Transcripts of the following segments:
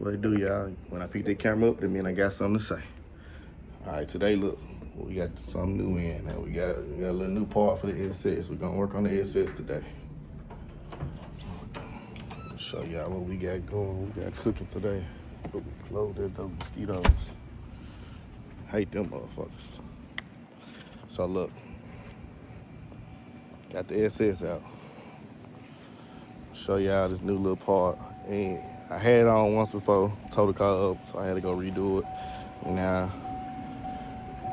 What it do, y'all? When I pick that camera up, that mean I got something to say. All right, today, look, we got something new in. Now we got a little new part for the SS. We're gonna work on the SS today. Show y'all what we got going. We got cooking today. But we close those mosquitoes. Hate them motherfuckers. So look, got the SS out. Show y'all this new little part. And I had it on once before, tore the car up, so I had to go redo it. And now,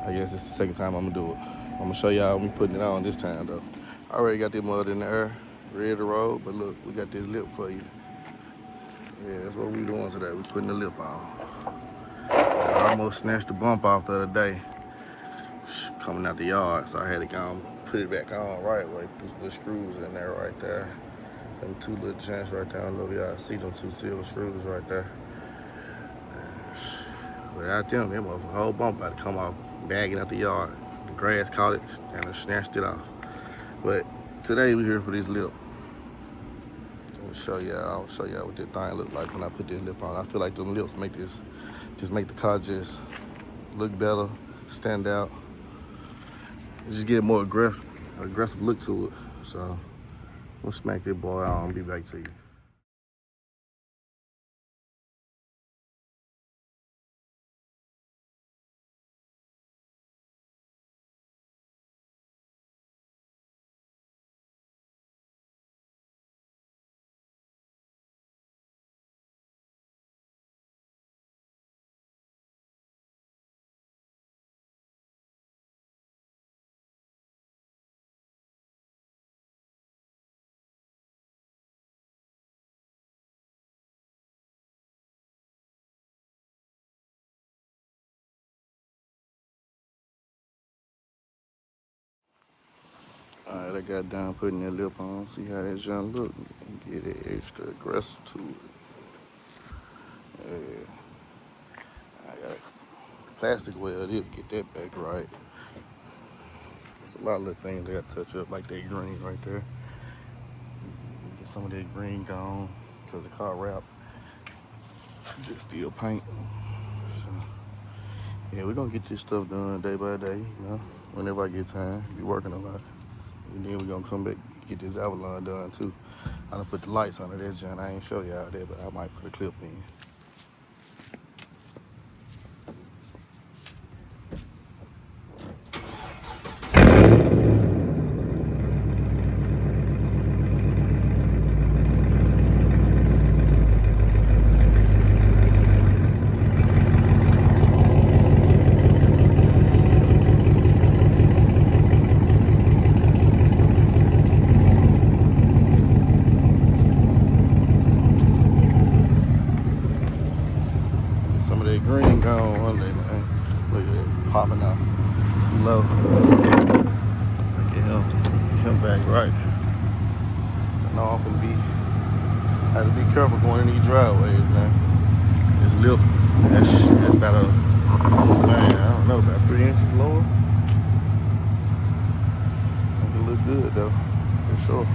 I guess it's the second time I'm gonna do it. I'm gonna show y'all me putting it on this time though. I already got this mud in the air, ready to roll, but look, we got this lip for you. Yeah, that's what we doing today. We putting the lip on. I almost snatched the bump off the other day, coming out the yard, so I had to go and put it back on right way. Put the screws in there right there. Them two little joints right there. I don't know if y'all see them two silver screws right there. Without them, the whole bump about to come off, bagging out the yard. The grass caught it and I snatched it off. But today we here for this lip. I'll show y'all what this thing look like when I put this lip on. I feel like them lips make this, just make the car just look better, stand out. Just get a more aggressive look to it. So we'll smack this boy on and be back to you. Alright, I got done putting that lip on. See how that junk look? Get it extra aggressive to it. Yeah. I got a plastic weld it to get that back right. There's a lot of little things I got to touch up, like that green right there. Get some of that green gone, because the car wrapped. Just still paint. So, yeah, we're gonna get this stuff done day by day, you know, whenever I get time. Be working a lot. And then we're gonna come back and get this Avalon done too. I'm gonna put the lights under that joint. I ain't show y'all that, but I might put a clip in. Green gone one day, man. Look at that, popping out. Too low. Get him back right. I know I'm gonna have to be careful going in these driveways, man. This lip, that's about man, I don't know, about 3 inches lower. Make it look good though, for sure.